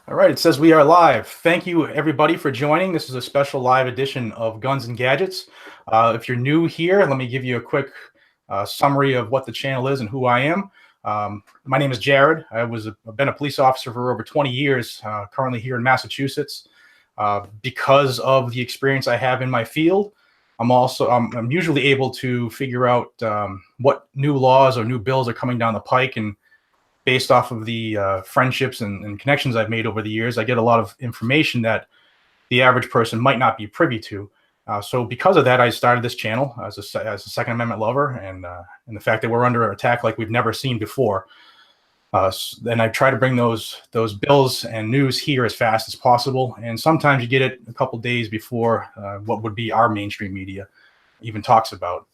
All right, it says we are live. Thank you, everybody, for joining. This is a special live edition of Guns and Gadgets. If you're new here, let me give you a quick summary of what the channel is and who I am. My name is Jared. I've been a police officer for over 20 years, currently here in Massachusetts. Because of the experience I have in my field, I'm usually able to figure out what new laws or new bills are coming down the pike, and based off of the friendships and connections I've made over the years, I get a lot of information that the average person might not be privy to. So because of that, I started this channel as a Second Amendment lover, and the fact that we're under attack like we've never seen before. And I try to bring those bills and news here as fast as possible. And sometimes you get it a couple days before what would be our mainstream media even talks about.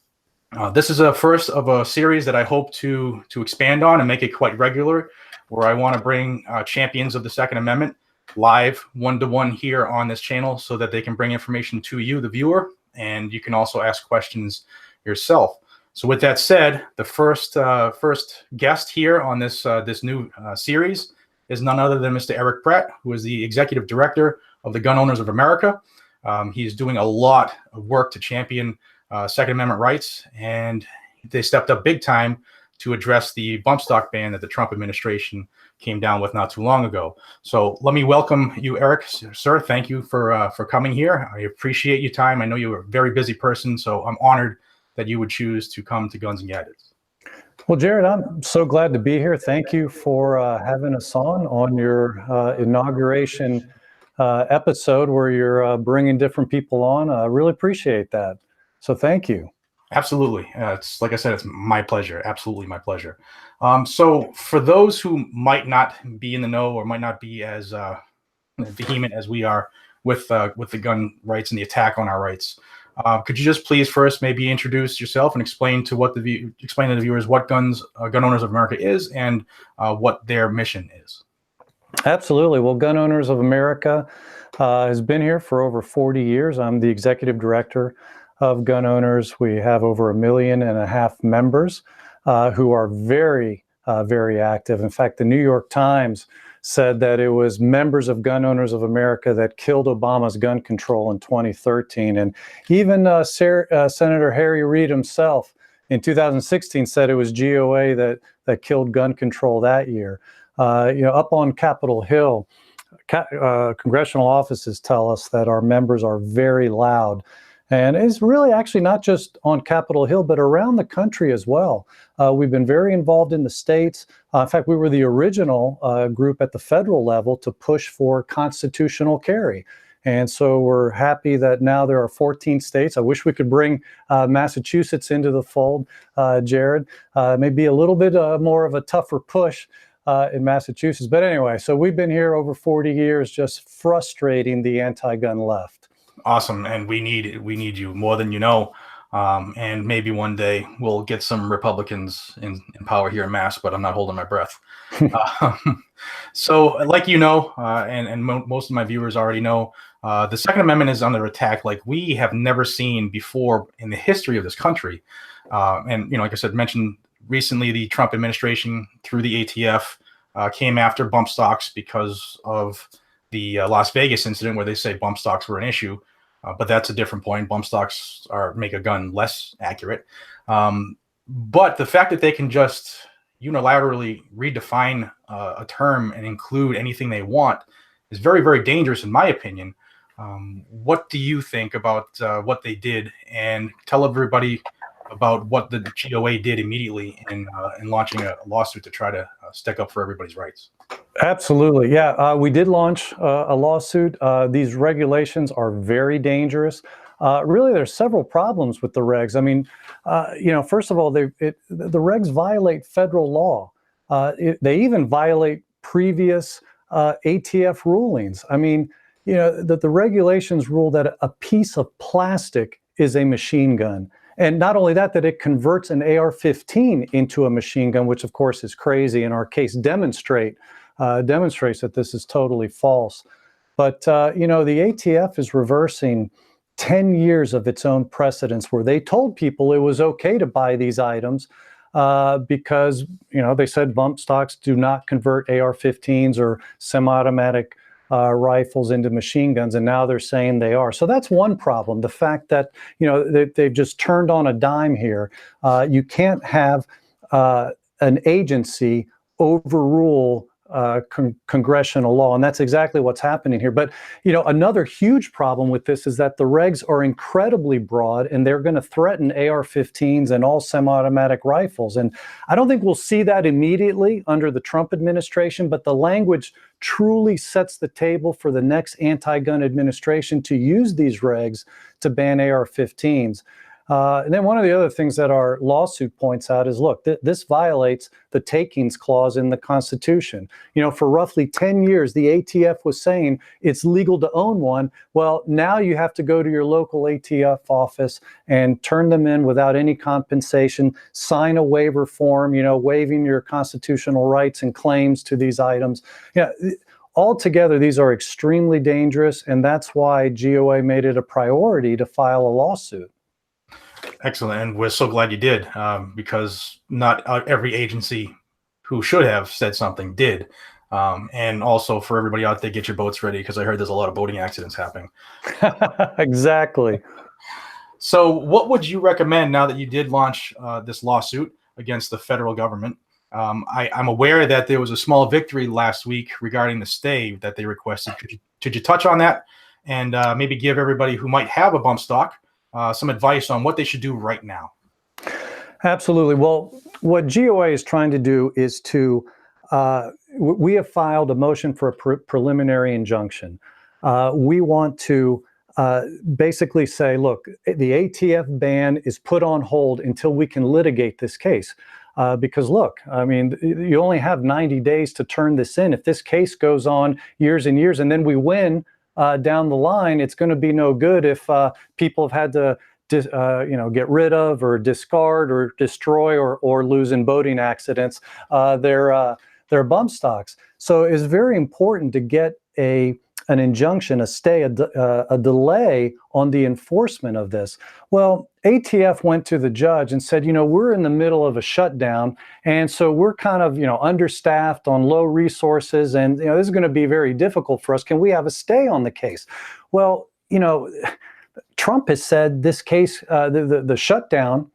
This is a first of a series that I hope to expand on and make it quite regular, where I want to bring champions of the Second Amendment live one-to-one here on this channel so that they can bring information to you, the viewer, and you can also ask questions yourself. So with that said, the first guest here on this new series is none other than Mr. Erich Pratt, who is the Executive Director of the Gun Owners of America. He's doing a lot of work to champion Second Amendment rights, and they stepped up big time to address the bump stock ban that the Trump administration came down with not too long ago. So let me welcome you, Erich, sir. Thank you for coming here. I appreciate your time. I know you're a very busy person, so I'm honored that you would choose to come to Guns and Gadgets. Well, Jared, I'm so glad to be here. Thank you for having us on your inauguration episode where you're bringing different people on. I really appreciate that. So thank you. Absolutely. It's like I said, it's my pleasure. Absolutely my pleasure. So for those who might not be in the know or might not be as vehement as we are with the gun rights and the attack on our rights, could you just please first maybe introduce yourself and explain to the viewers what Gun Owners of America is and what their mission is? Absolutely. Well, Gun Owners of America has been here for over 40 years. I'm the executive director of Gun Owners. We have over 1.5 million members who are very, very active. In fact, the New York Times said that it was members of Gun Owners of America that killed Obama's gun control in 2013. And even Senator Harry Reid himself in 2016 said it was GOA that killed gun control that year. Up on Capitol Hill, congressional offices tell us that our members are very loud. And it's really actually not just on Capitol Hill, but around the country as well. We've been very involved in the states. In fact, we were the original group at the federal level to push for constitutional carry. And so we're happy that now there are 14 states. I wish we could bring Massachusetts into the fold, Jared. Maybe a little bit more of a tougher push in Massachusetts. But anyway, so we've been here over 40 years just frustrating the anti-gun left. Awesome, and we need you more than you know, and maybe one day we'll get some Republicans in power here in Mass, but I'm not holding my breath. So, like and most of my viewers already know, the Second Amendment is under attack like we have never seen before in the history of this country. And like I said, mentioned recently, the Trump administration through the ATF came after bump stocks because of the Las Vegas incident, where they say bump stocks were an issue. But that's a different point. Bump stocks make a gun less accurate. But the fact that they can just unilaterally redefine a term and include anything they want is very, very dangerous, in my opinion. What do you think about what they did? And tell everybody about what the GOA did immediately in launching a lawsuit to try to stick up for everybody's rights. Absolutely. Yeah, we did launch a lawsuit. These regulations are very dangerous. Really, there's several problems with the regs. I mean, first of all, the regs violate federal law. They even violate previous ATF rulings. I mean, the regulations rule that a piece of plastic is a machine gun. And not only that it converts an AR-15 into a machine gun, which of course is crazy. In our case, demonstrates that this is totally false. But, the ATF is reversing 10 years of its own precedents where they told people it was okay to buy these items because, they said bump stocks do not convert AR-15s or semi-automatic rifles into machine guns, and now they're saying they are. So that's one problem. The fact that, they've just turned on a dime here. You can't have an agency overrule congressional law, and that's exactly what's happening here. But another huge problem with this is that the regs are incredibly broad, and they're going to threaten AR-15s and all semi-automatic rifles. And I don't think we'll see that immediately under the Trump administration, but the language truly sets the table for the next anti-gun administration to use these regs to ban AR-15s. And then one of the other things that our lawsuit points out is, look, this violates the takings clause in the Constitution. For roughly 10 years, the ATF was saying it's legal to own one. Well, now you have to go to your local ATF office and turn them in without any compensation, sign a waiver form, waiving your constitutional rights and claims to these items. Altogether, these are extremely dangerous, and that's why GOA made it a priority to file a lawsuit. Excellent. And we're so glad you did, because not every agency who should have said something did. And also for everybody out there, get your boats ready, because I heard there's a lot of boating accidents happening. Exactly. So what would you recommend now that you did launch this lawsuit against the federal government? I'm aware that there was a small victory last week regarding the stay that they requested. Could you touch on that and maybe give everybody who might have a bump stock some advice on what they should do right now? Absolutely. Well, what GOA is trying to do is we have filed a motion for a preliminary injunction. We want to basically say, look, the ATF ban is put on hold until we can litigate this case. Because look, I mean, you only have 90 days to turn this in. If this case goes on years and years and then we win, down the line, it's going to be no good if people have had to, get rid of or discard or destroy or lose in boating accidents their bump stocks. So it's very important to get an injunction, a stay, a delay on the enforcement of this. Well, ATF went to the judge and said, we're in the middle of a shutdown, and so we're kind of, understaffed, on low resources, and this is going to be very difficult for us. Can we have a stay on the case? Well, Trump has said this case, the shutdown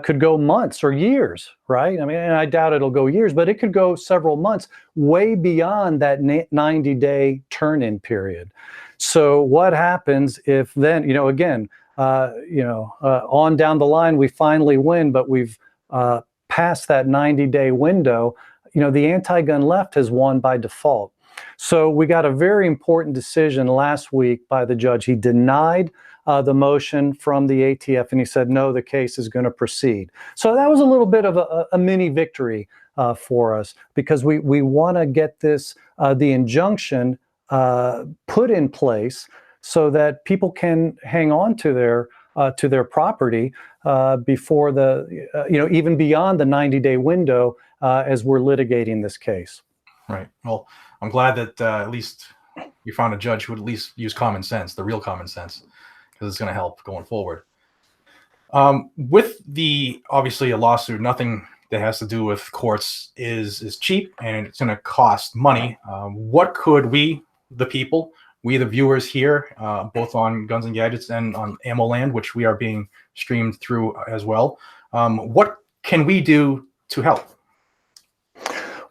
could go months or years, right? I mean, and I doubt it'll go years, but it could go several months, way beyond that 90-day turn-in period. So what happens if then, again, on down the line, we finally win, but we've passed that 90-day window, the anti-gun left has won by default. So we got a very important decision last week by the judge. He denied the motion from the ATF, and he said, no, the case is going to proceed. So that was a little bit of a mini victory for us, because we want to get this, the injunction put in place so that people can hang on to their property before even beyond the 90-day window as we're litigating this case. Right. Well, I'm glad that at least you found a judge who would at least use common sense, the real common sense, because it's going to help going forward. With obviously a lawsuit, nothing that has to do with courts is cheap, and it's going to cost money. What could we, the people, we the viewers here, both on Guns and Gadgets and on Ammo Land, which we are being streamed through as well, what can we do to help?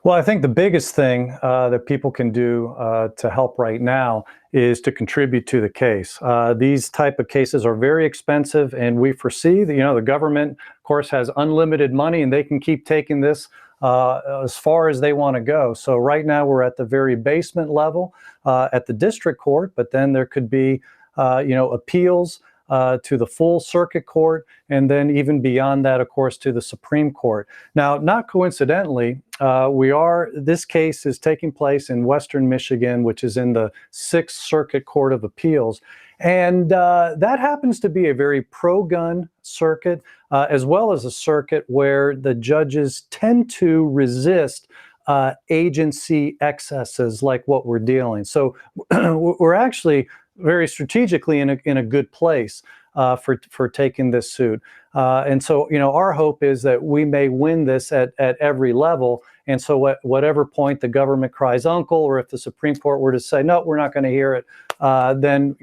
Well, I think the biggest thing that people can do to help right now is to contribute to the case. These type of cases are very expensive, and we foresee that, the government, of course, has unlimited money, and they can keep taking this as far as they want to go. So right now we're at the very basement level at the district court, but then there could be, appeals to the full circuit court, and then even beyond that, of course, to the Supreme Court. Now, not coincidentally, this case is taking place in Western Michigan, which is in the Sixth Circuit Court of Appeals. And that happens to be a very pro-gun circuit, as well as a circuit where the judges tend to resist agency excesses like what we're dealing. So we're actually very strategically in a good place for taking this suit. And so, our hope is that we may win this at every level. And so at whatever point the government cries uncle, or if the Supreme Court were to say, no, we're not going to hear it, then,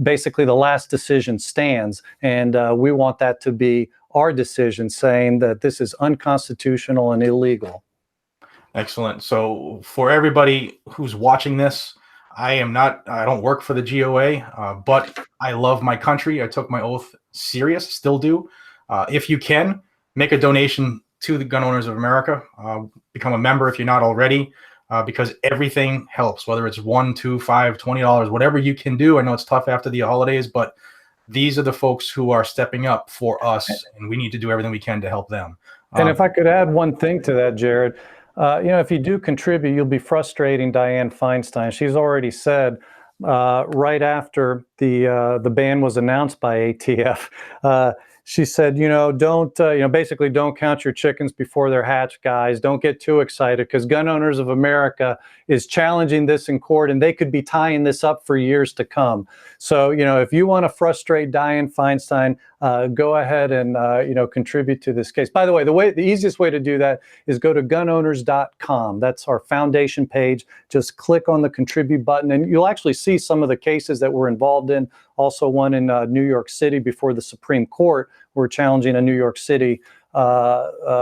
basically the last decision stands. And we want that to be our decision, saying that this is unconstitutional and illegal. Excellent. So for everybody who's watching this, I don't work for the GOA, but I love my country. I took my oath serious, still do. If you can, make a donation to the Gun Owners of America. Become a member if you're not already, because everything helps, whether it's $1, $2, $5, $20, whatever you can do. I know it's tough after the holidays, but these are the folks who are stepping up for us, and we need to do everything we can to help them. And if I could add one thing to that, Jared, if you do contribute, you'll be frustrating Dianne Feinstein. She's already said right after the ban was announced by ATF, she said, basically don't count your chickens before they're hatched, guys. Don't get too excited, because Gun Owners of America is challenging this in court, and they could be tying this up for years to come. So, if you want to frustrate Dianne Feinstein, go ahead and, contribute to this case. By the way, the easiest way to do that is go to gunowners.com. That's our foundation page. Just click on the contribute button, and you'll actually see some of the cases that we're involved in. Also one in New York City before the Supreme Court. We're challenging a New York City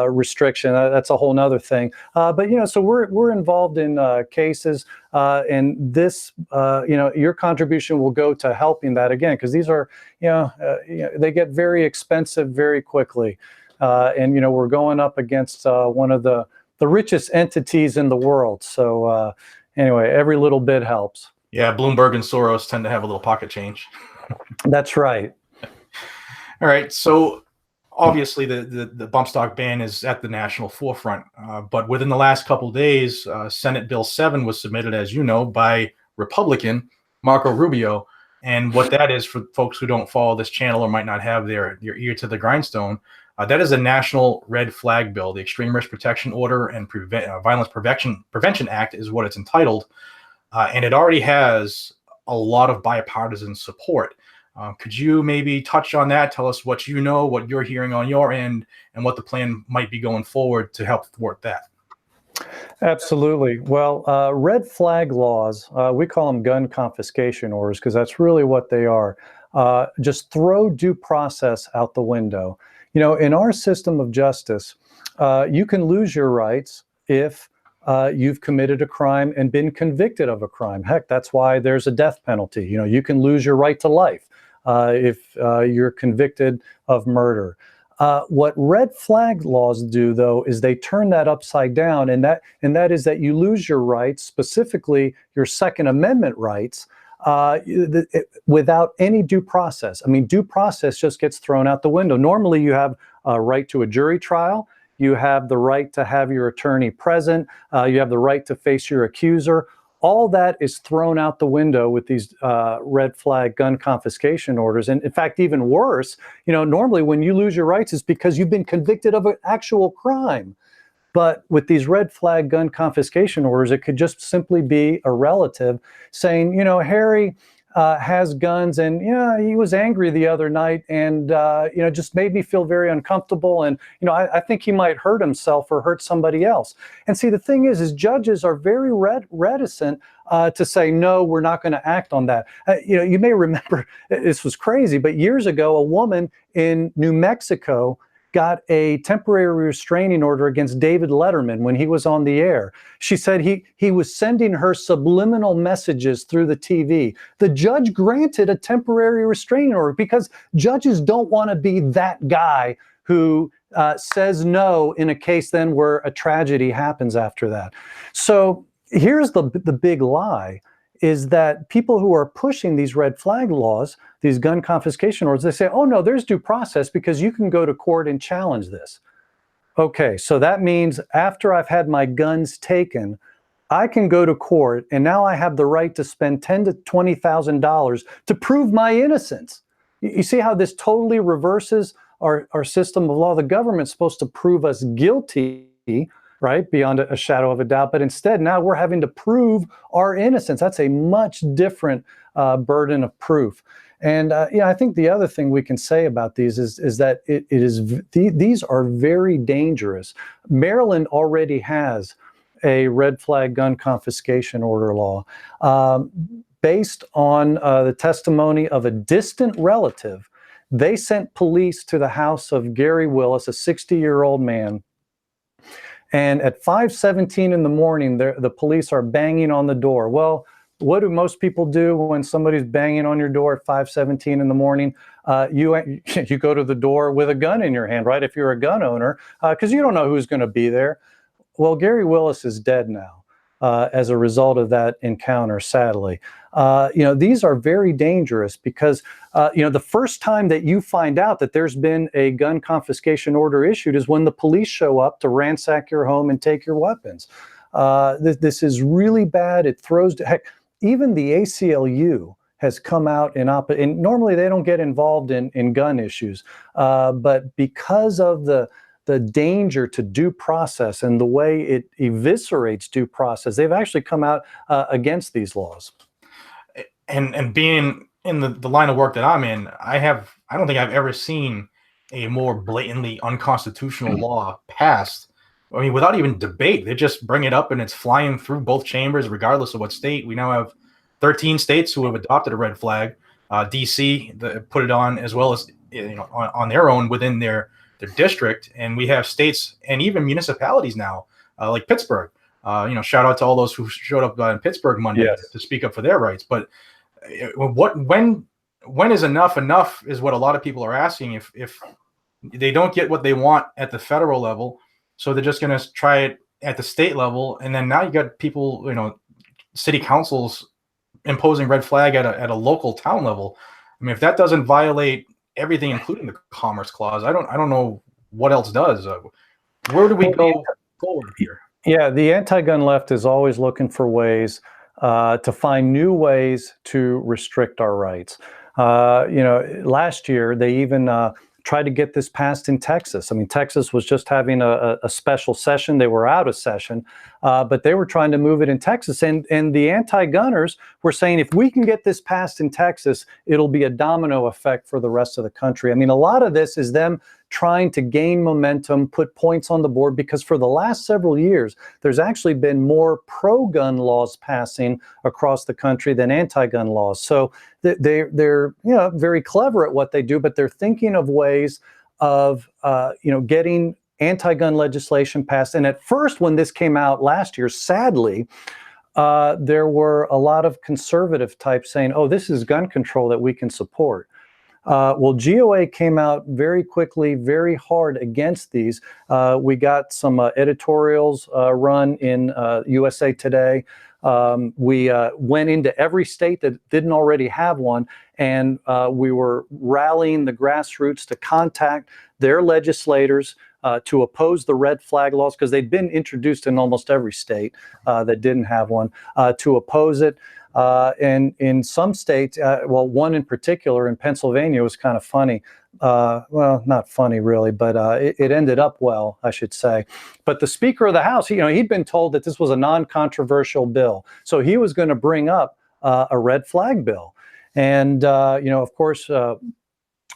restriction. That's a whole nother thing. But so we're involved in cases, and this, your contribution will go to helping that, again, because these are, they get very expensive very quickly, and we're going up against one of the richest entities in the world. So anyway, every little bit helps. Yeah, Bloomberg and Soros tend to have a little pocket change. That's right. All right, so obviously the bump stock ban is at the national forefront, but within the last couple of days, Senate Bill 7 was submitted, as you know, by Republican Marco Rubio. And what that is, for folks who don't follow this channel or might not have their ear to the grindstone, that is a national red flag bill. The Extreme Risk Protection Order and Violence Prevention Act is what it's entitled. And it already has a lot of bipartisan support. Could you maybe touch on that? Tell us what you know, what you're hearing on your end, and what the plan might be going forward to help thwart that. Absolutely. Well, red flag laws, we call them gun confiscation orders, because that's really what they are. Just throw due process out the window. In our system of justice, you can lose your rights if you've committed a crime and been convicted of a crime. Heck, that's why there's a death penalty. You can lose your right to life if you're convicted of murder. What red flag laws do, though, is they turn that upside down, and that is that you lose your rights, specifically your Second Amendment rights, without any due process. I mean, due process just gets thrown out the window. Normally, you have a right to a jury trial. You have the right to have your attorney present. You have the right to face your accuser. All that is thrown out the window with these red flag gun confiscation orders. And in fact, even worse, normally when you lose your rights, it's because you've been convicted of an actual crime. But with these red flag gun confiscation orders, it could just simply be a relative saying, Harry has guns, and he was angry the other night, and just made me feel very uncomfortable, and I think he might hurt himself or hurt somebody else. And see, the thing is judges are very reticent to say, no, we're not going to act on that. You may remember, this was crazy, but years ago, a woman in New Mexico got a temporary restraining order against David Letterman when he was on the air. She said he was sending her subliminal messages through the TV. The judge granted a temporary restraining order because judges don't want to be that guy who says no in a case then where a tragedy happens after that. So here's the big lie, is that people who are pushing these red flag laws, these gun confiscation orders, they say, oh no, there's due process because you can go to court and challenge this. Okay, so that means after I've had my guns taken, I can go to court, and now I have the right to spend $10,000 to $20,000 to prove my innocence. You see how this totally reverses our system of law? The government's supposed to prove us guilty, right, beyond a shadow of a doubt, but instead now we're having to prove our innocence. That's a much different burden of proof. And I think the other thing we can say about these is that these are very dangerous. Maryland already has a red flag gun confiscation order law based on the testimony of a distant relative. They sent police to the house of Gary Willis, a 60-year-old man. And at 5:17 in the morning, the police are banging on the door. Well, what do most people do when somebody's banging on your door at 5:17 in the morning? You go to the door with a gun in your hand, right? If you're a gun owner, because you don't know who's going to be there. Well, Gary Willis is dead now as a result of that encounter, sadly. These are very dangerous because, the first time that you find out that there's been a gun confiscation order issued is when the police show up to ransack your home and take your weapons. This is really bad. It throws, heck, even the ACLU has come out and normally they don't get involved in gun issues, but because of the danger to due process and the way it eviscerates due process, they've actually come out against these laws. And being in the line of work that I'm in, I don't think I've ever seen a more blatantly unconstitutional law passed. I mean, without even debate, they just bring it up and it's flying through both chambers, regardless of what state. We now have 13 states who have adopted a red flag. DC put it on, as well as on their own within their district, and we have states and even municipalities now, like Pittsburgh. Shout out to all those who showed up in Pittsburgh Monday to speak up for their rights. But when is enough? Enough is what a lot of people are asking. If they don't get what they want at the federal level, so they're just going to try it at the state level, and then now you got people, city councils imposing red flag at a local town level. I mean, if that doesn't violate everything, including the Commerce Clause, I don't know what else does. Where do we go forward here? Yeah, the anti-gun left is always looking for ways to find new ways to restrict our rights. Last year they even tried to get this passed in Texas. I mean, Texas was just having a special session. They were out of session, but they were trying to move it in Texas. And the anti-gunners were saying, if we can get this passed in Texas, it'll be a domino effect for the rest of the country. I mean, a lot of this is them trying to gain momentum, put points on the board, because for the last several years, there's actually been more pro-gun laws passing across the country than anti-gun laws. So they're very clever at what they do, but they're thinking of ways of getting anti-gun legislation passed. And at first, when this came out last year, sadly, there were a lot of conservative types saying, oh, this is gun control that we can support. Well, GOA came out very quickly, very hard against these. We got some editorials run in USA Today. We went into every state that didn't already have one, and we were rallying the grassroots to contact their legislators to oppose the red flag laws, because they'd been introduced in almost every state that didn't have one, to oppose it. And in some states, one in particular in Pennsylvania was kind of funny. Well, not funny really, but it ended up well, I should say. But the Speaker of the House, he'd been told that this was a non-controversial bill, so he was going to bring up a red flag bill. And of course,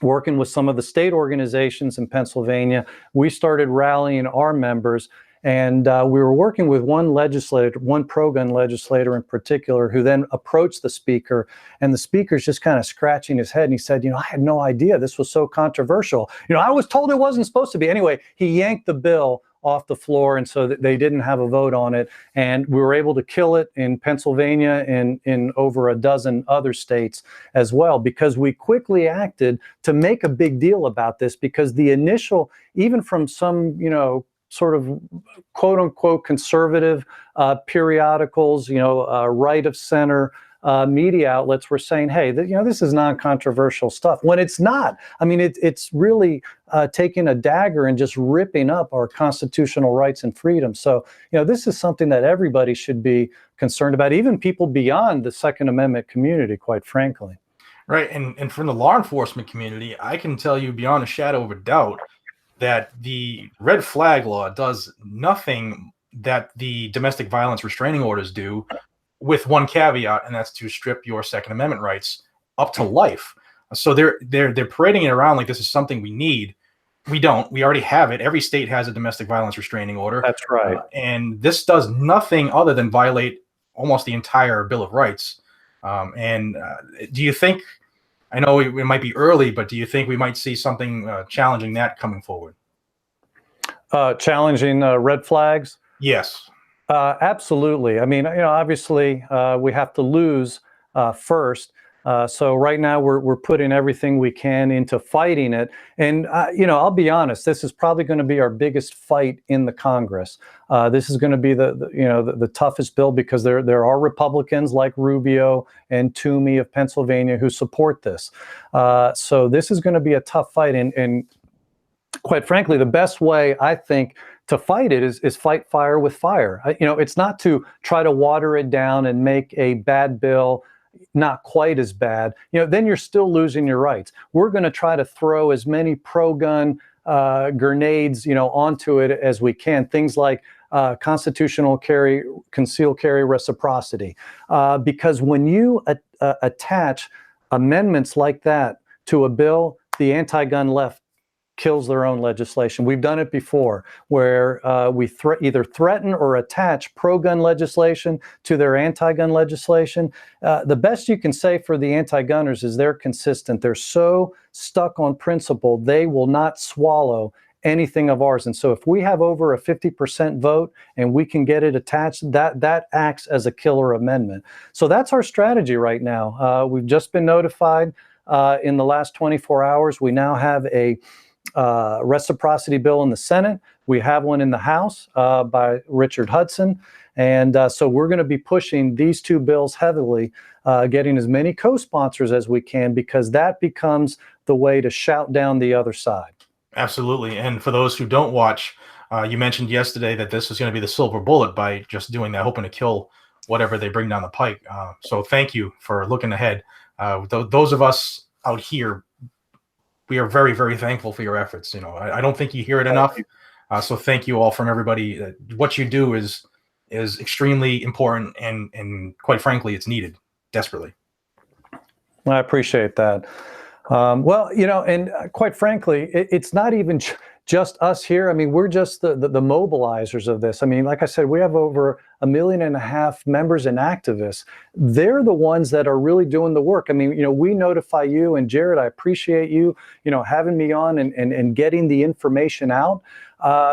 working with some of the state organizations in Pennsylvania, we started rallying our members. And we were working with one pro-gun legislator in particular, who then approached the speaker, and the speaker's just kind of scratching his head. And he said, I had no idea this was so controversial. I was told it wasn't supposed to be. Anyway, he yanked the bill off the floor, and so they didn't have a vote on it. And we were able to kill it in Pennsylvania and in over a dozen other states as well, because we quickly acted to make a big deal about this, because the initial, even from some, sort of quote unquote conservative periodicals, right of center media outlets were saying, hey, this is non-controversial stuff, when it's not. I mean, it's really taking a dagger and just ripping up our constitutional rights and freedoms. So, this is something that everybody should be concerned about, even people beyond the Second Amendment community, quite frankly. Right. And from the law enforcement community, I can tell you beyond a shadow of a doubt that the red flag law does nothing that the domestic violence restraining orders do, with one caveat, and that's to strip your Second Amendment rights up to life. So they're parading it around like this is something we need. We don't. We already have it. Every state has a domestic violence restraining order. That's right. And this does nothing other than violate almost the entire Bill of Rights. Do you think, I know it might be early, but do you think we might see something challenging that coming forward? Challenging red flags? Yes. Absolutely. I mean, obviously we have to lose first. So right now we're putting everything we can into fighting it. And, I'll be honest, this is probably going to be our biggest fight in the Congress. This is going to be the toughest bill because there are Republicans like Rubio and Toomey of Pennsylvania who support this. So this is going to be a tough fight. And quite frankly, the best way I think to fight it is fight fire with fire. It's not to try to water it down and make a bad bill not quite as bad. Then you're still losing your rights. We're going to try to throw as many pro-gun grenades, onto it as we can. Things like constitutional carry, concealed carry reciprocity. Because when you attach amendments like that to a bill, the anti-gun left kills their own legislation. We've done it before where we either threaten or attach pro-gun legislation to their anti-gun legislation. The best you can say for the anti-gunners is they're consistent. They're so stuck on principle, they will not swallow anything of ours. And so if we have over a 50% vote and we can get it attached, that acts as a killer amendment. So that's our strategy right now. We've just been notified in the last 24 hours. We now have a reciprocity bill in the Senate. We have one in the House by Richard Hudson. And so we're going to be pushing these two bills heavily, getting as many co-sponsors as we can, because that becomes the way to shout down the other side. Absolutely. And for those who don't watch, you mentioned yesterday that this is going to be the silver bullet by just doing that, hoping to kill whatever they bring down the pike. So thank you for looking ahead. Those of us out here, we are very, very thankful for your efforts. I don't think you hear it enough. So thank you all from everybody. What you do is extremely important, and quite frankly, it's needed desperately. I appreciate that. Well, and quite frankly, it's not even just us here. I mean, we're just the mobilizers of this. I mean, like I said, we have over 1.5 million members and activists. They're the ones that are really doing the work. I mean, we notify you, and Jared, I appreciate you, having me on and getting the information out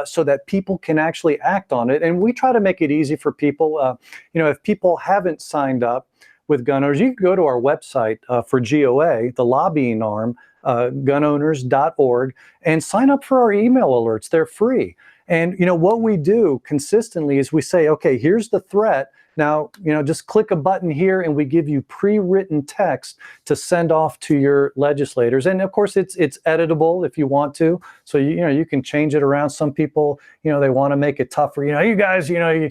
so that people can actually act on it. And we try to make it easy for people. If people haven't signed up with gun owners, you can go to our website for GOA, the lobbying arm, gunowners.org, and sign up for our email alerts. They're free. And what we do consistently is we say, okay, here's the threat. Now, just click a button here and we give you pre-written text to send off to your legislators. And of course, it's editable if you want to. So you can change it around. Some people, they want to make it tougher. You guys, you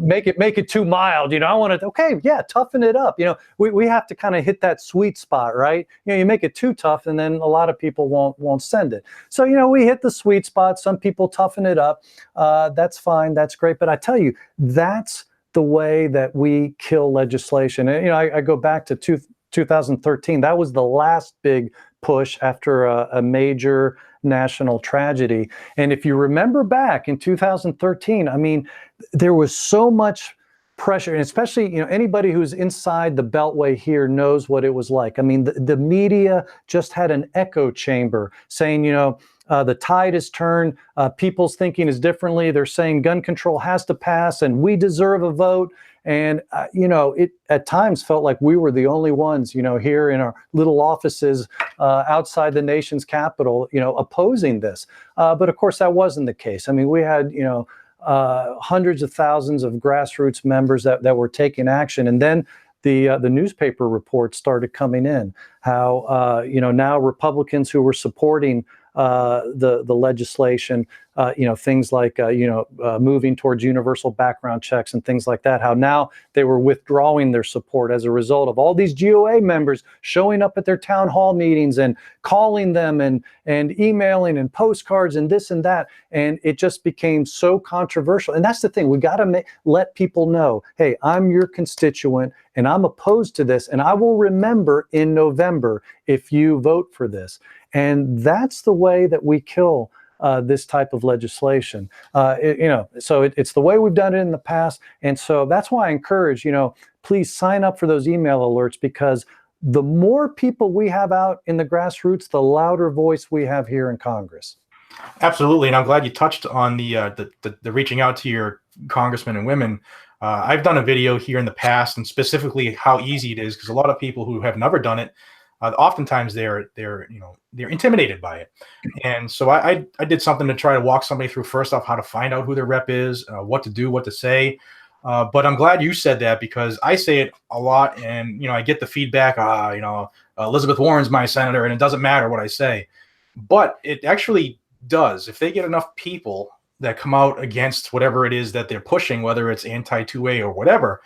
make it too mild. I want to, okay, yeah, toughen it up. We have to kind of hit that sweet spot, right? You make it too tough, and then a lot of people won't send it. So we hit the sweet spot. Some people toughen it up. That's fine. That's great. But I tell you, that's the way that we kill legislation. And I go back to 2013. That was the last big push after a major national tragedy. And if you remember back in 2013, I mean, there was so much pressure, and especially, anybody who's inside the Beltway here knows what it was like. I mean, the media just had an echo chamber saying, the tide has turned, people's thinking is differently. They're saying gun control has to pass and we deserve a vote. And, it at times felt like we were the only ones, here in our little offices outside the nation's capital, opposing this. But of course, that wasn't the case. I mean, we had, hundreds of thousands of grassroots members that were taking action. And then the newspaper reports started coming in, how, now Republicans who were supporting the legislation, things like moving towards universal background checks and things like that, how now they were withdrawing their support as a result of all these GOA members showing up at their town hall meetings and calling them and emailing and postcards and this and that. And it just became so controversial. And that's the thing. We got to let people know, hey, I'm your constituent and I'm opposed to this. And I will remember in November if you vote for this. And that's the way that we kill this type of legislation. So it's the way we've done it in the past. And so that's why I encourage, please sign up for those email alerts, because the more people we have out in the grassroots, the louder voice we have here in Congress. Absolutely. And I'm glad you touched on the reaching out to your congressmen and women. I've done a video here in the past, and specifically how easy it is, because a lot of people who have never done it, oftentimes they're intimidated by it. And so I did something to try to walk somebody through, first off, how to find out who their rep is, what to do, what to say. But I'm glad you said that, because I say it a lot, and I get the feedback, Elizabeth Warren's my senator and it doesn't matter what I say. But it actually does. If they get enough people that come out against whatever it is that they're pushing, whether it's anti-2A or whatever,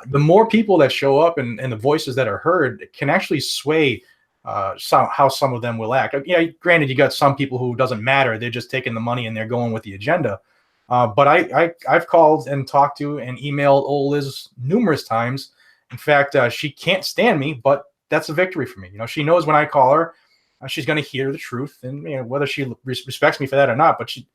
the more people that show up and the voices that are heard can actually sway how some of them will act. Granted, you got some people who doesn't matter. They're just taking the money and they're going with the agenda. But I've called and talked to and emailed old Liz numerous times. In fact, she can't stand me, but that's a victory for me. She knows when I call her, she's going to hear the truth, and whether she respects me for that or not, but she's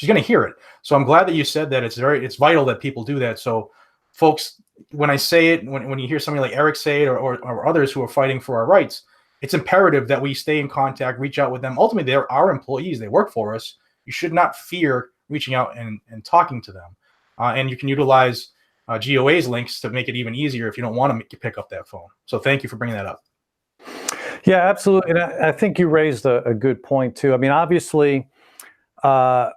going to hear it. So I'm glad that you said that. It's vital that people do that. So folks, when I say it, when you hear somebody like Eric say it, or others who are fighting for our rights, it's imperative that we stay in contact, reach out with them. Ultimately, they're our employees. They work for us. You should not fear reaching out and talking to them. And you can utilize GOA's links to make it even easier if you don't want to pick up that phone. So thank you for bringing that up. Yeah, absolutely. And I think you raised a good point too. I mean, obviously, gun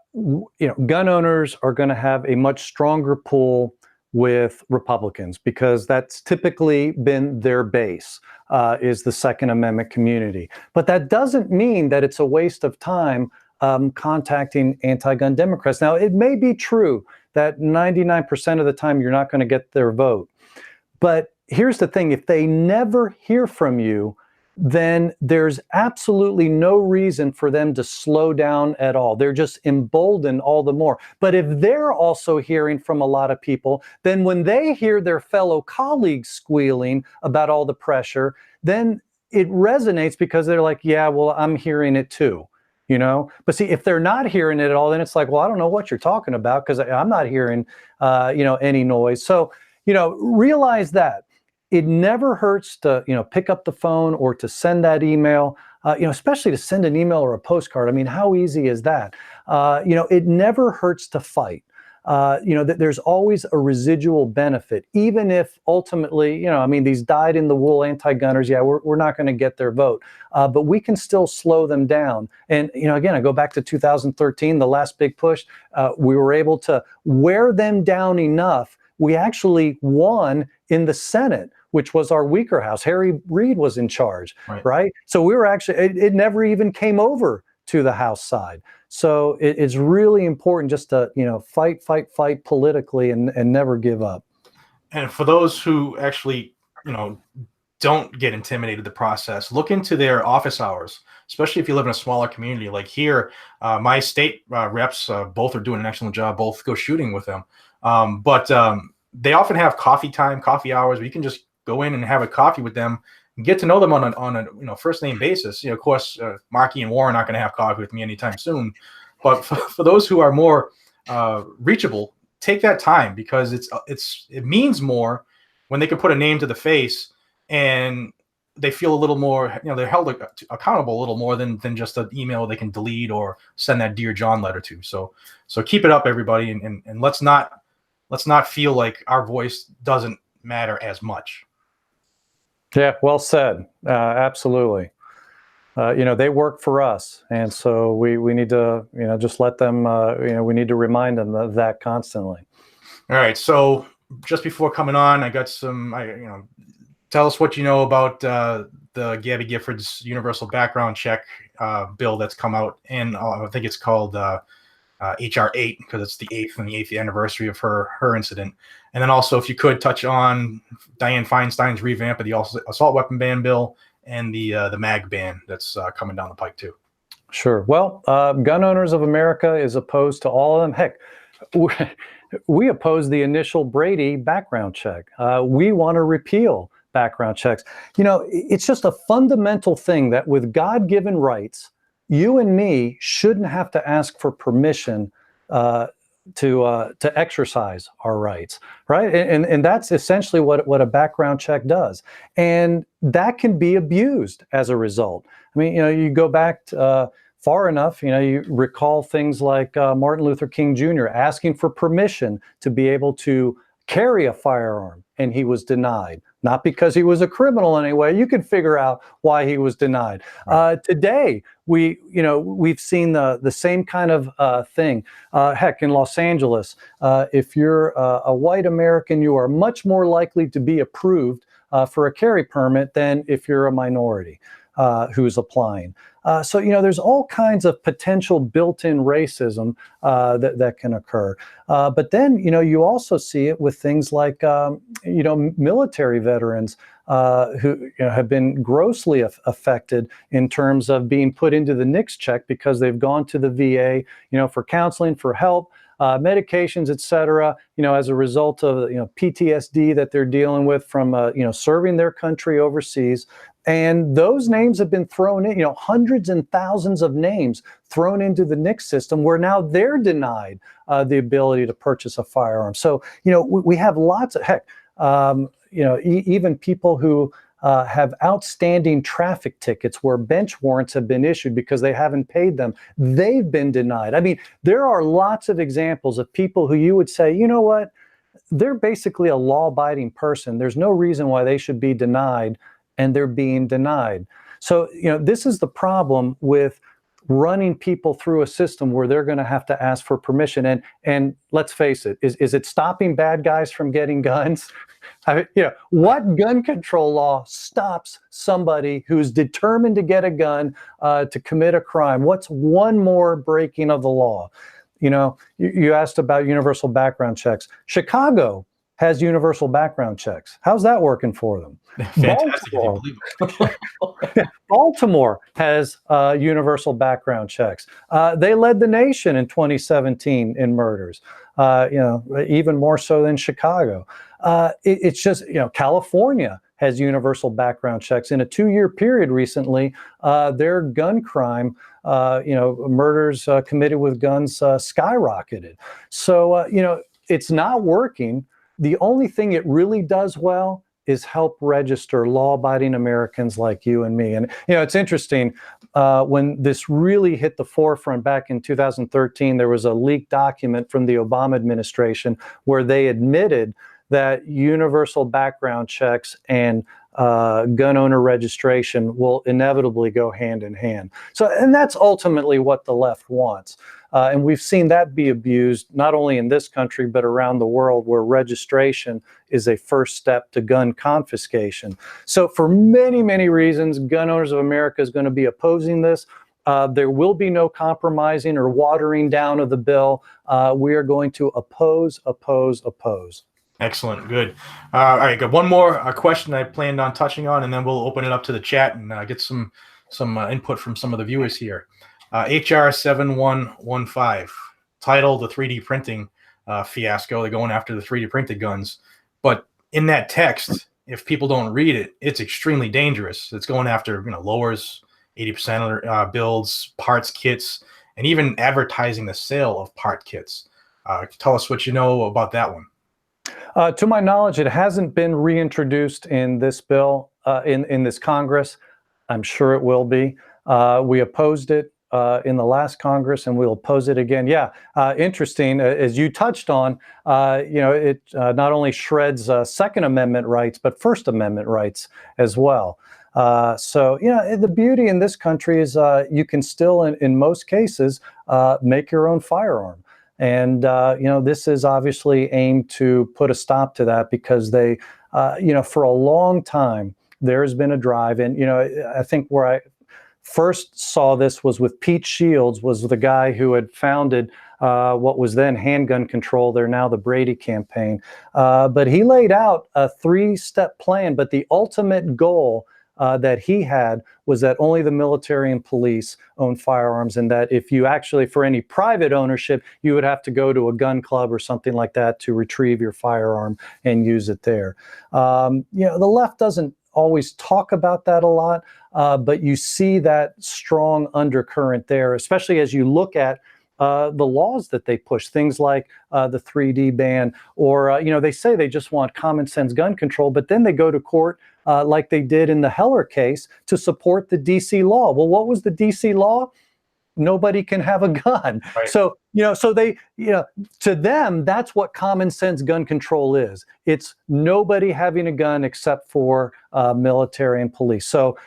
owners are going to have a much stronger pull with Republicans, because that's typically been their base, is the Second Amendment community. But that doesn't mean that it's a waste of time contacting anti-gun Democrats. Now, it may be true that 99% of the time you're not going to get their vote. But here's the thing: if they never hear from you, then there's absolutely no reason for them to slow down at all. They're just emboldened all the more. But if they're also hearing from a lot of people, then when they hear their fellow colleagues squealing about all the pressure, then it resonates, because they're like, yeah, well, I'm hearing it too. But see, if they're not hearing it at all, then it's like, well, I don't know what you're talking about, because I'm not hearing, any noise. So, realize that it never hurts to, pick up the phone or to send that email, especially to send an email or a postcard. I mean, how easy is that? It never hurts to fight. That there's always a residual benefit, even if ultimately, these dyed-in-the-wool anti-gunners, yeah, we're not going to get their vote, but we can still slow them down. And, again, I go back to 2013, the last big push, we were able to wear them down enough. We actually won in the Senate, which was our weaker house. Harry Reid was in charge, right? So we were actually, it never even came over to the House side. So it's really important just to, fight politically and never give up. And for those who actually, don't get intimidated the process, look into their office hours, especially if you live in a smaller community. Like here, my state reps, both are doing an excellent job. Both go shooting with them. But they often have coffee hours where you can just go in and have a coffee with them and get to know them on a first name basis. Of course, Markey and Warren are not going to have coffee with me anytime soon. But for those who are more reachable, take that time, because it means more when they can put a name to the face and they feel a little more, they're held accountable a little more than just an email they can delete or send that Dear John letter to. So keep it up, everybody, and let's not feel like our voice doesn't matter as much. Yeah, well said. Absolutely. They work for us, and so we need to, just let them, we need to remind them of that constantly. All right. So just before coming on, I got some, tell us what you know about the the Gabby Gifford's universal background check bill that's come out, and I think it's called HR 8 because it's the 8th anniversary of her incident. And then also, if you could touch on Dianne Feinstein's revamp of the assault weapon ban bill and the mag ban that's coming down the pike too. Sure. Well, Gun Owners of America is opposed to all of them. Heck, we oppose the initial Brady background check. We want to repeal background checks. You know, it's just a fundamental thing that with God-given rights, you and me shouldn't have to ask for permission to exercise our rights, right? And that's essentially what a background check does, and that can be abused as a result. I mean, you know, you go back far enough, you know, you recall things like Martin Luther King Jr. asking for permission to be able to carry a firearm, and he was denied. Not because he was a criminal in any way. You can figure out why he was denied. Right. Today, we've seen the same kind of thing. Heck, in Los Angeles, if you're a white American, you are much more likely to be approved for a carry permit than if you're a minority who's applying. So, you know, there's all kinds of potential built-in racism that can occur. But then, you know, you also see it with things like, military veterans who have been grossly affected in terms of being put into the NICS check because they've gone to the VA, you know, for counseling, for help, medications, et cetera, you know, as a result of, you know, PTSD that they're dealing with from, serving their country overseas. And those names have been thrown in, you know, hundreds and thousands of names thrown into the NICS system where now they're denied the ability to purchase a firearm. So, you know, we have lots of, heck, even people who have outstanding traffic tickets where bench warrants have been issued because they haven't paid them. They've been denied. I mean, there are lots of examples of people who you would say, you know what, they're basically a law-abiding person. There's no reason why they should be denied, and they're being denied. So, you know, this is the problem with running people through a system where they're going to have to ask for permission. And let's face it, is it stopping bad guys from getting guns? I mean, you know, what gun control law stops somebody who's determined to get a gun to commit a crime? What's one more breaking of the law? You know, you asked about universal background checks. Chicago has universal background checks. How's that working for them? Fantastic. Baltimore has universal background checks. They led the nation in 2017 in murders, even more so than Chicago. It's just, you know, California has universal background checks. In a 2-year period recently, their gun crime, murders committed with guns skyrocketed. So, it's not working. The only thing it really does well is help register law-abiding Americans like you and me. And, you know, it's interesting, when this really hit the forefront back in 2013, there was a leaked document from the Obama administration where they admitted that universal background checks and gun owner registration will inevitably go hand in hand. So, and that's ultimately what the left wants. And we've seen that be abused, not only in this country, but around the world, where registration is a first step to gun confiscation. So for many, many reasons, Gun Owners of America is going to be opposing this. There will be no compromising or watering down of the bill. We are going to oppose. Excellent. Good. All right. Got one more question I planned on touching on, and then we'll open it up to the chat and get some input from some of the viewers here. HR 7115, titled The 3D Printing Fiasco. They're going after the 3D printed guns. But in that text, if people don't read it, it's extremely dangerous. It's going after, lowers 80% of builds, parts kits, and even advertising the sale of part kits. Tell us what you know about that one. To my knowledge, it hasn't been reintroduced in this bill, in this Congress. I'm sure it will be. We opposed it in the last Congress, and we'll oppose it again. Yeah, interesting. As you touched on, it not only shreds Second Amendment rights, but First Amendment rights as well. So, the beauty in this country is you can still, in most cases, make your own firearm. And, this is obviously aimed to put a stop to that, because they, for a long time, there has been a drive. And, I think where I first saw this was with Pete Shields, was the guy who had founded what was then Handgun Control. They're now the Brady Campaign. But he laid out a 3-step plan, but the ultimate goal that he had was that only the military and police own firearms, and that if you actually, for any private ownership, you would have to go to a gun club or something like that to retrieve your firearm and use it there. The left doesn't always talk about that a lot, but you see that strong undercurrent there, especially as you look at the laws that they push, things like the 3D ban, or, they say they just want common sense gun control, but then they go to court like they did in the Heller case to support the DC law. Well, what was the DC law? Nobody can have a gun. Right. So, they, to them, that's what common sense gun control is. It's nobody having a gun except for military and police. So,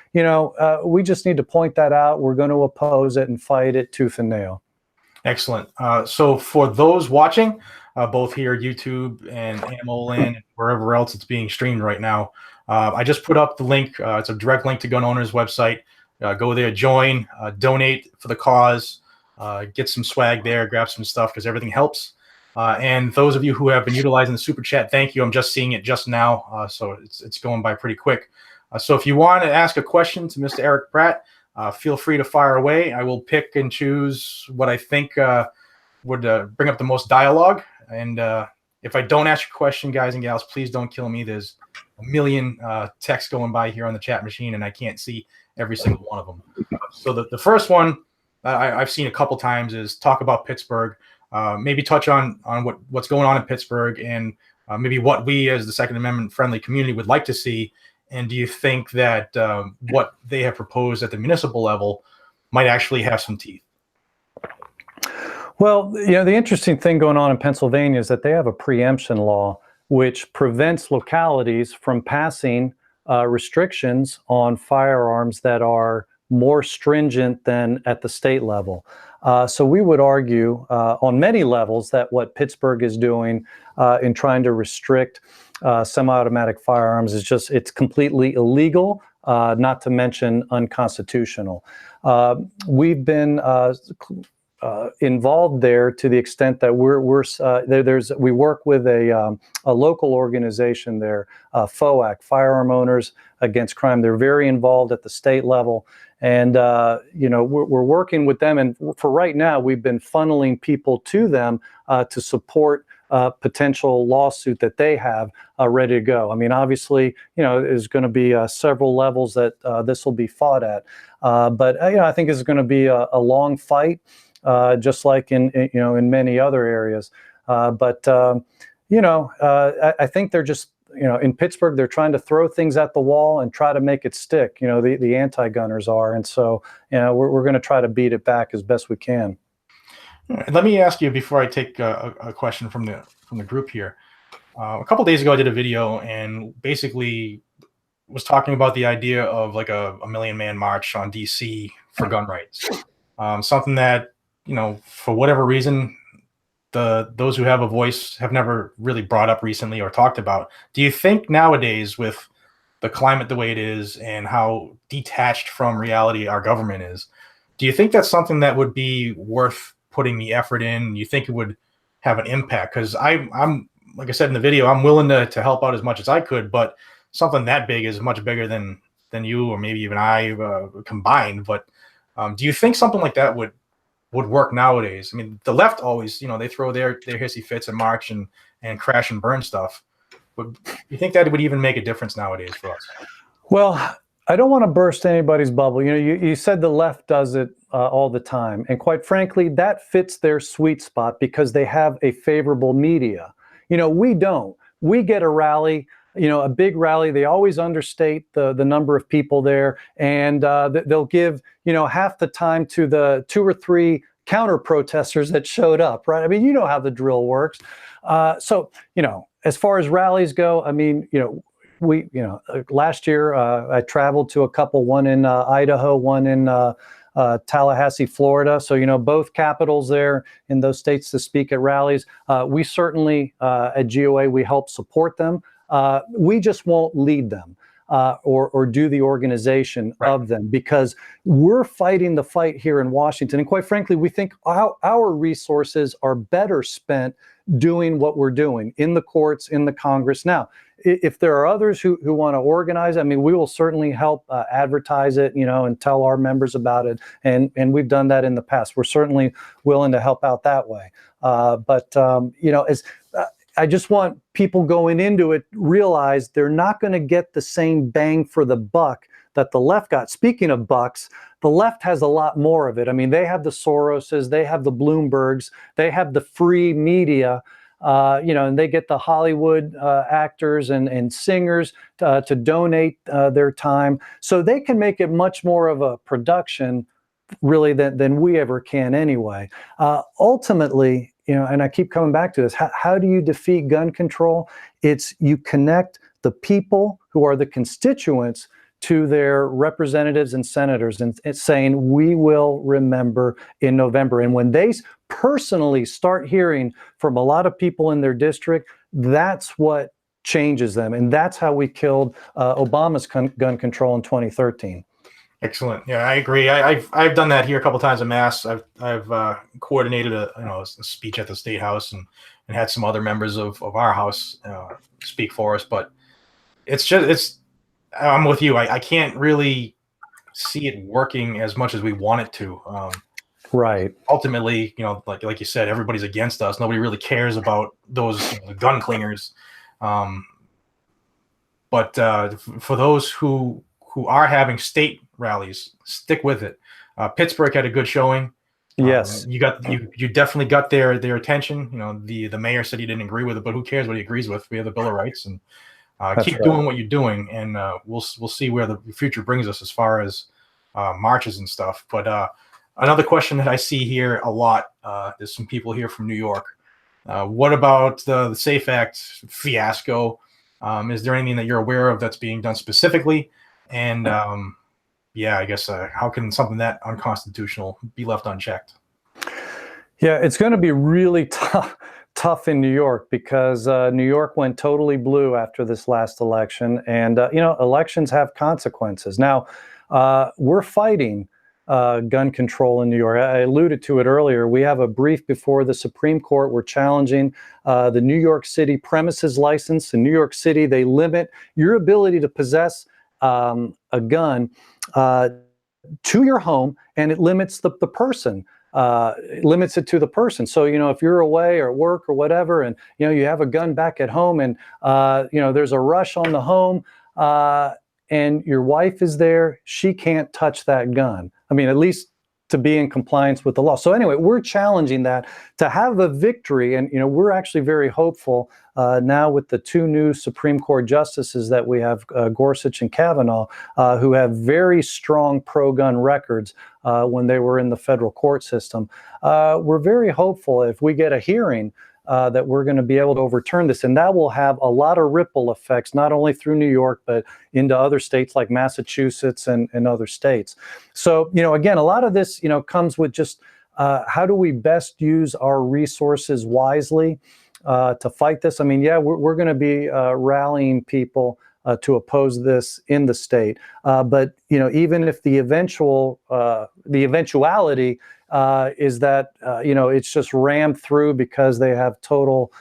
we just need to point that out. We're going to oppose it and fight it tooth and nail. Excellent. So for those watching, both here, YouTube and AmmoLand, and wherever else it's being streamed right now, I just put up the link. It's a direct link to Gun Owners' website. Go there, join, donate for the cause, get some swag there, grab some stuff, because everything helps. And those of you who have been utilizing the super chat, thank you. I'm just seeing it just now, so it's going by pretty quick. So if you want to ask a question to Mr. Erich Pratt, feel free to fire away. I will pick and choose what I think would bring up the most dialogue. And if I don't ask your question, guys and gals, please don't kill me. There's a million texts going by here on the chat machine, and I can't see every single one of them. So the first one I've seen a couple times is talk about Pittsburgh. Maybe touch on what's going on in Pittsburgh, and maybe what we as the Second Amendment friendly community would like to see. And do you think that what they have proposed at the municipal level might actually have some teeth? Well, the interesting thing going on in Pennsylvania is that they have a preemption law which prevents localities from passing restrictions on firearms that are more stringent than at the state level. So we would argue on many levels that what Pittsburgh is doing in trying to restrict semi-automatic firearms is it's completely illegal, not to mention unconstitutional. We've been involved there to the extent that we work with a local organization there, FOAC, Firearm Owners Against Crime. They're very involved at the state level, and we're working with them. And for right now, we've been funneling people to them to support potential lawsuit that they have ready to go. I mean, obviously, there's going to be several levels that this will be fought at, but I think it's going to be a long fight. Just like in many other areas, but I think they're just in Pittsburgh they're trying to throw things at the wall and try to make it stick. The anti-gunners are, and so we're going to try to beat it back as best we can. Let me ask you before I take a question from the group here. A couple days ago, I did a video and basically was talking about the idea of like a million-man march on DC for gun rights, something that, for whatever reason, those who have a voice have never really brought up recently or talked about. Do you think nowadays, with the climate the way it is and how detached from reality our government is, do you think that's something that would be worth putting the effort in? You think it would have an impact? Because I'm like I said in the video, I'm willing to help out as much as I could, but something that big is much bigger than you or maybe even I combined. But do you think something like that would work nowadays? I mean, the left always, they throw their hissy fits and march and crash and burn stuff. But do you think that it would even make a difference nowadays for us? Well, I don't want to burst anybody's bubble. You said the left does it all the time. And quite frankly, that fits their sweet spot because they have a favorable media. We don't. We get a rally, a big rally. They always understate the number of people there, and they'll give, half the time to the 2 or 3 counter protesters that showed up, right? I mean, you know how the drill works. So, as far as rallies go, I mean, last year I traveled to a couple, one in Idaho, one in Tallahassee, Florida. So, both capitals there in those states to speak at rallies. We certainly at GOA, we help support them. We just won't lead them. or do the organization Right. of them, because we're fighting the fight here in Washington. And quite frankly, we think our resources are better spent doing what we're doing in the courts, in the Congress. Now, if there are others who want to organize, I mean, we will certainly help advertise it, and tell our members about it. And we've done that in the past. We're certainly willing to help out that way. I just want people going into it realize they're not going to get the same bang for the buck that the left got. Speaking of bucks, the left has a lot more of it. I mean, they have the Soroses, they have the Bloombergs, they have the free media, and they get the Hollywood actors and singers to donate their time. So they can make it much more of a production, really, than we ever can anyway. Ultimately, and I keep coming back to this, how do you defeat gun control? It's you connect the people who are the constituents to their representatives and senators, and it's saying, we will remember in November. And when they personally start hearing from a lot of people in their district, that's what changes them. And that's how we killed Obama's gun control in 2013. Excellent. Yeah, I agree. I've done that here a couple of times in Mass. I've coordinated a speech at the State House and had some other members of our house speak for us. But I'm with you. I can't really see it working as much as we want it to. Right. Ultimately, like you said, everybody's against us. Nobody really cares about those gun clingers. But for those who are having state rallies, stick with it. Pittsburgh had a good showing. Yes, you definitely got their attention. The mayor said he didn't agree with it, but who cares what he agrees with? We have the Bill of Rights, and keep doing what you're doing, and we'll see where the future brings us as far as marches and stuff. But another question that I see here a lot, there's some people here from New York. What about the SAFE Act fiasco? Is there anything that you're aware of that's being done specifically? And I guess how can something that unconstitutional be left unchecked? Yeah, it's going to be really tough in New York, because New York went totally blue after this last election, and elections have consequences. Now, we're fighting gun control in New York. I alluded to it earlier. We have a brief before the Supreme Court. We're challenging the New York City premises license. In New York City, they limit your ability to possess a gun to your home, and it limits the person. It limits it to the person. So, if you're away or at work or whatever, and, you have a gun back at home, and, there's a rush on the home, and your wife is there, she can't touch that gun. I mean, at least to be in compliance with the law. So anyway, we're challenging that to have a victory. And, we're actually very hopeful now with the two new Supreme Court justices that we have, Gorsuch and Kavanaugh, who have very strong pro-gun records when they were in the federal court system. We're very hopeful if we get a hearing that we're going to be able to overturn this. And that will have a lot of ripple effects, not only through New York, but into other states like Massachusetts and other states. So, again, a lot of this, comes with just how do we best use our resources wisely to fight this? I mean, we're going to be rallying people to oppose this in the state. But, even if the eventuality is that, it's just rammed through because they have total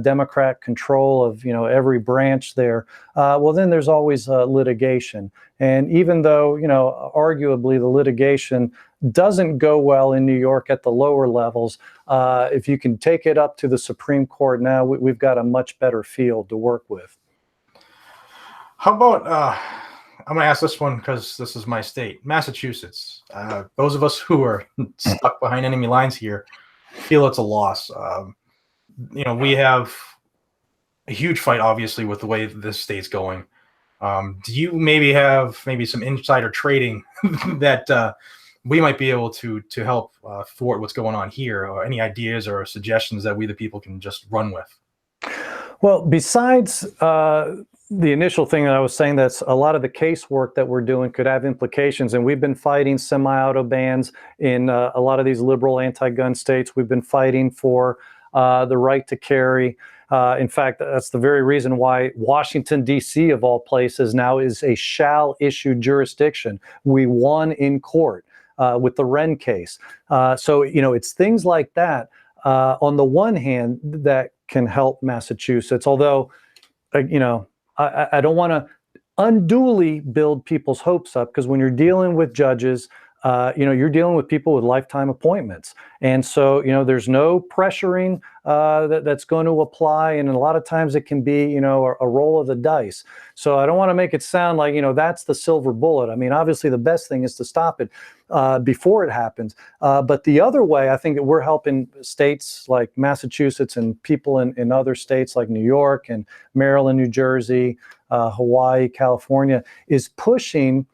Democrat control of, every branch there. Well, then there's always litigation. And even though, arguably the litigation doesn't go well in New York at the lower levels, if you can take it up to the Supreme Court now, we've got a much better field to work with. How about, I'm going to ask this one because this is my state, Massachusetts. Those of us who are stuck behind enemy lines here feel it's a loss. We have a huge fight, obviously, with the way this state's going. Do you maybe have some insider trading that we might be able to help thwart what's going on here, or any ideas or suggestions that we the people can just run with? Well, besides the initial thing that I was saying, that's a lot of the casework that we're doing could have implications. And we've been fighting semi-auto bans in a lot of these liberal anti-gun states. We've been fighting for the right to carry. In fact, that's the very reason why Washington, D.C., of all places, now is a shall-issue jurisdiction. We won in court with the Wren case. So, it's things like that, on the one hand, that can help Massachusetts, although, I don't want to unduly build people's hopes up, because when you're dealing with judges, you're dealing with people with lifetime appointments. And so, there's no pressuring that's going to apply. And a lot of times it can be, a roll of the dice. So I don't want to make it sound like, that's the silver bullet. I mean, obviously the best thing is to stop it before it happens. But the other way, I think that we're helping states like Massachusetts and people in other states like New York and Maryland, New Jersey, Hawaii, California, is pushing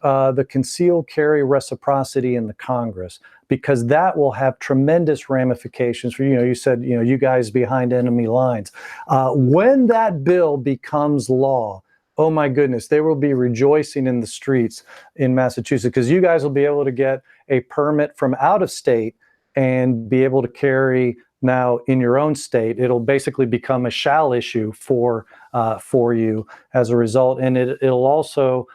the concealed carry reciprocity in the Congress, because that will have tremendous ramifications for, you said, you guys behind enemy lines. When that bill becomes law, oh my goodness, they will be rejoicing in the streets in Massachusetts, because you guys will be able to get a permit from out of state and be able to carry now in your own state. It'll basically become a shall issue for you as a result, and it'll also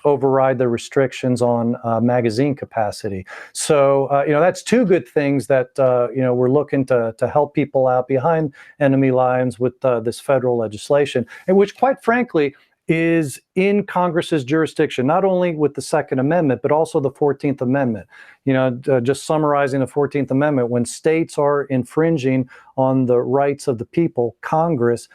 override the restrictions on magazine capacity. So that's two good things that we're looking to help people out behind enemy lines with this federal legislation, and which, quite frankly, is in Congress's jurisdiction, not only with the Second Amendment, but also the 14th Amendment. Just summarizing the 14th Amendment, when states are infringing on the rights of the people, Congress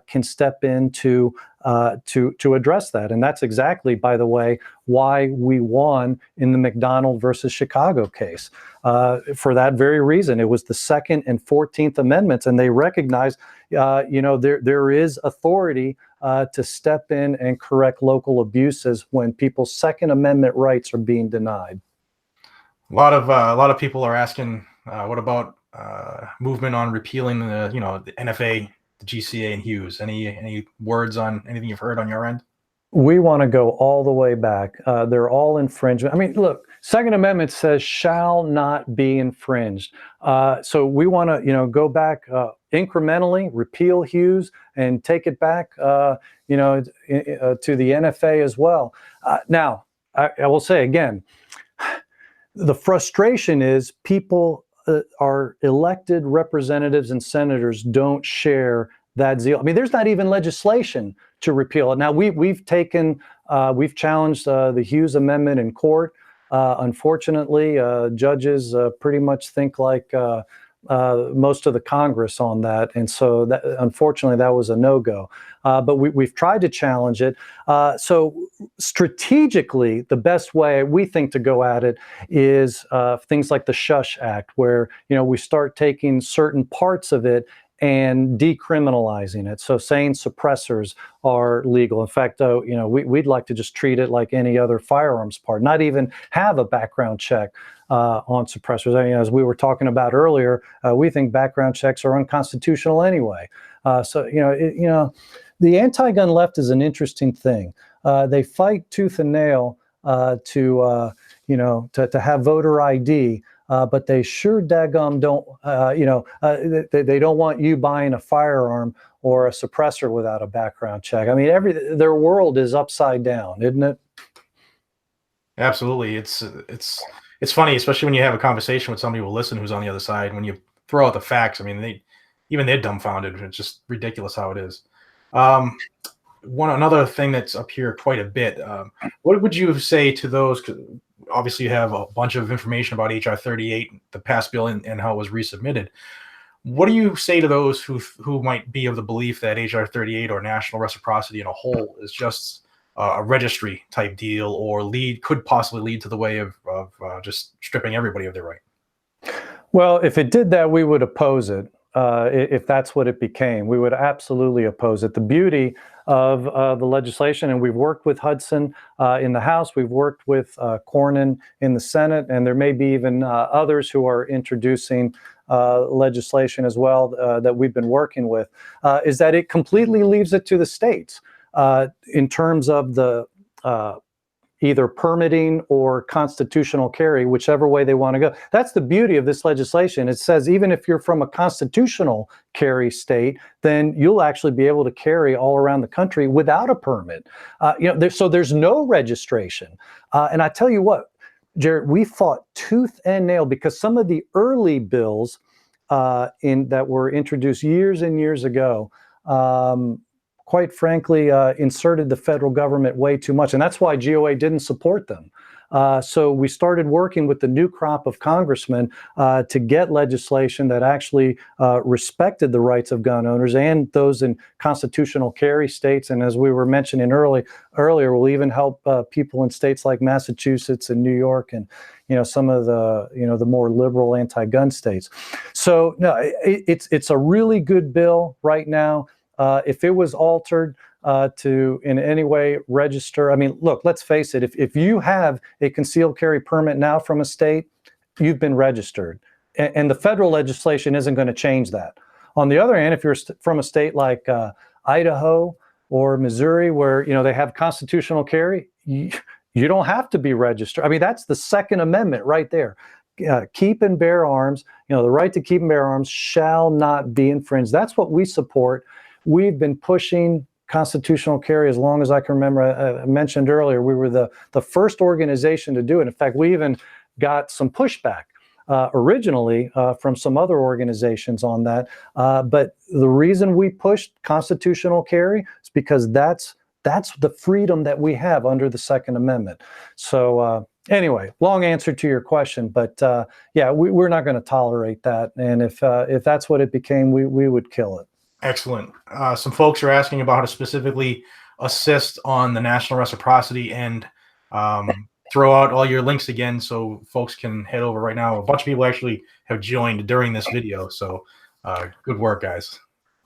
can step in to address that. And that's exactly, by the way, why we won in the McDonald versus Chicago case. For that very reason, it was the Second and 14th Amendments, and they recognized, there is authority to step in and correct local abuses when people's Second Amendment rights are being denied. A lot of people are asking, what about movement on repealing the NFA, the GCA, and Hughes? Any words on anything you've heard on your end? We want to go all the way back. They're all infringement. I mean, look, Second Amendment says shall not be infringed. So we want to, go back incrementally, repeal Hughes, and take it back, to the NFA as well. Now, I will say again, the frustration is people, our elected representatives and senators, don't share that zeal. I mean, there's not even legislation to repeal it. Now, we've challenged the Hughes Amendment in court. Unfortunately, judges pretty much think like most of the Congress on that, and so unfortunately that was a no-go. But we've tried to challenge it. So strategically, the best way we think to go at it is things like the Shush Act, where we start taking certain parts of it and decriminalizing it. So saying suppressors are legal. In fact, we'd like to just treat it like any other firearms part, not even have a background check on suppressors. I mean, as we were talking about earlier, we think background checks are unconstitutional anyway. The anti-gun left is an interesting thing. They fight tooth and nail to have voter ID. But they sure daggum don't, they don't want you buying a firearm or a suppressor without a background check. I mean, their world is upside down, isn't it? Absolutely. It's funny, especially when you have a conversation with somebody who will listen who's on the other side. When you throw out the facts, I mean, they're dumbfounded. It's just ridiculous how it is. Another thing that's up here quite a bit. What would you say to those? Obviously, you have a bunch of information about HR 38, the past bill, and how it was resubmitted. What do you say to those who might be of the belief that HR 38 or national reciprocity in a whole is just a registry type deal, or could possibly lead to the way of just stripping everybody of their right? Well, if it did that, we would oppose it. If that's what it became, we would absolutely oppose it. The beauty of the legislation, and we've worked with Hudson in the House, we've worked with Cornyn in the Senate, and there may be even others who are introducing legislation as well that we've been working with, is that it completely leaves it to the states in terms of the either permitting or constitutional carry, whichever way they want to go. That's the beauty of this legislation. It says even if you're from a constitutional carry state, then you'll actually be able to carry all around the country without a permit. So there's no registration. And I tell you what, Jared, we fought tooth and nail because some of the early bills that were introduced years and years ago, quite frankly, inserted the federal government way too much. And that's why GOA didn't support them. So we started working with the new crop of congressmen to get legislation that actually respected the rights of gun owners and those in constitutional carry states. And as we were mentioning earlier, will even help people in states like Massachusetts and New York and some of the more liberal anti-gun states. So no, it's a really good bill right now. If it was altered to in any way register, I mean, look, let's face it, if you have a concealed carry permit now from a state, you've been registered. And the federal legislation isn't going to change that. On the other hand, if you're from a state like Idaho or Missouri, where they have constitutional carry, you don't have to be registered. I mean, that's the Second Amendment right there. Keep and bear arms, the right to keep and bear arms shall not be infringed. That's what we support. We've been pushing constitutional carry as long as I can remember. I mentioned earlier, we were the first organization to do it. In fact, we even got some pushback originally from some other organizations on that. But the reason we pushed constitutional carry is because that's the freedom that we have under the Second Amendment. So anyway, long answer to your question, but yeah, we're not going to tolerate that. And if that's what it became, we would kill it. Excellent. Some folks are asking about how to specifically assist on the national reciprocity and throw out all your links again so folks can head over right now. A bunch of people actually have joined during this video, so good work, guys.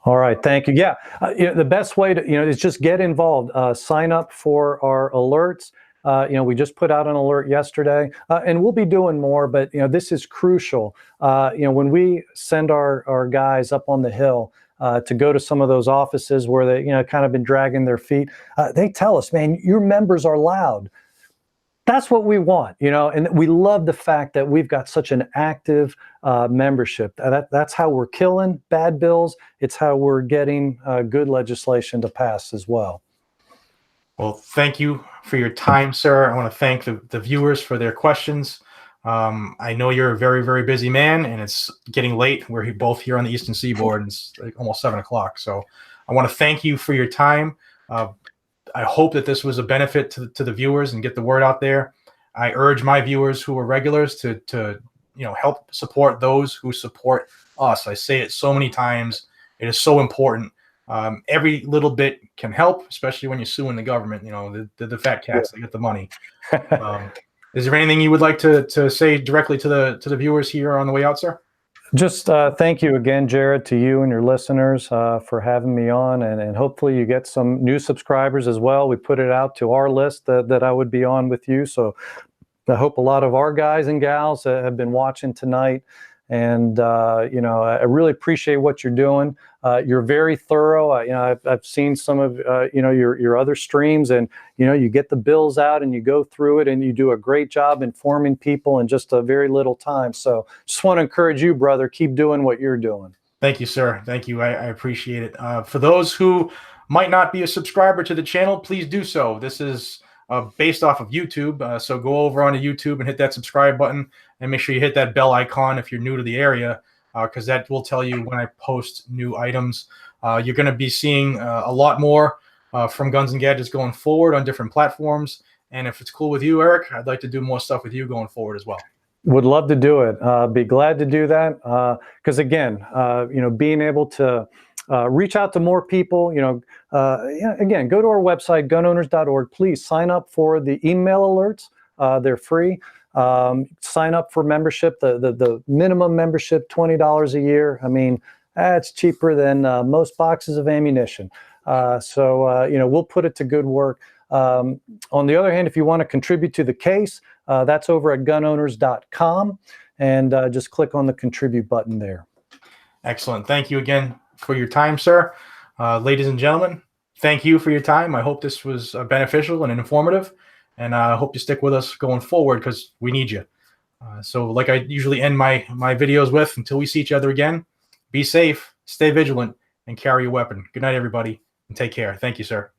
All right, thank you. Yeah, the best way to is just get involved. Sign up for our alerts. We just put out an alert yesterday, and we'll be doing more. But this is crucial. When we send our guys up on the Hill to go to some of those offices where they kind of been dragging their feet, they tell us, man, your members are loud. That's what we want, and we love the fact that we've got such an active membership. That's how we're killing bad bills. It's how we're getting good legislation to pass as well. Well, thank you for your time, sir. I want to thank the viewers for their questions. I know you're a very, very busy man, and it's getting late. We're both here on the Eastern Seaboard, and it's like almost 7 o'clock. So I want to thank you for your time. I hope that this was a benefit to the viewers and get the word out there. I urge my viewers who are regulars to help support those who support us. I say it so many times. It is so important. Every little bit can help, especially when you're suing the government. The fat cats, they get the money. Is there anything you would like to say directly to the viewers here on the way out, sir? Just thank you again, Jared, to you and your listeners for having me on, and hopefully you get some new subscribers as well. We put it out to our list that I would be on with you, so I hope a lot of our guys and gals have been watching tonight. And I really appreciate what you're doing. You're very thorough. I've seen some of your other streams, and you get the bills out and you go through it, and you do a great job informing people in just a very little time. So just want to encourage you, brother, keep doing what you're doing. Thank you, sir. Thank you. I appreciate it. For those who might not be a subscriber to the channel, please do so. This is based off of YouTube. So go over onto YouTube and hit that subscribe button, and make sure you hit that bell icon if you're new to the area, because that will tell you when I post new items. You're going to be seeing a lot more from Guns and Gadgets going forward on different platforms. And if it's cool with you, Eric, I'd like to do more stuff with you going forward as well. Would love to do it. Be glad to do that. Because again, being able to reach out to more people, again, go to our website, gunowners.org. Please sign up for the email alerts. They're free. Sign up for membership. The minimum membership, $20 a year. I mean, that's cheaper than most boxes of ammunition. So we'll put it to good work. On the other hand, if you want to contribute to the case, that's over at gunowners.com, and just click on the contribute button there. Excellent. Thank you again for your time, sir. Ladies and gentlemen, thank you for your time. I hope this was beneficial and informative. and I hope you stick with us going forward because we need you. So like I usually end my videos with, until we see each other again, be safe, stay vigilant, and carry a weapon. Good night, everybody, and take care. Thank you, sir.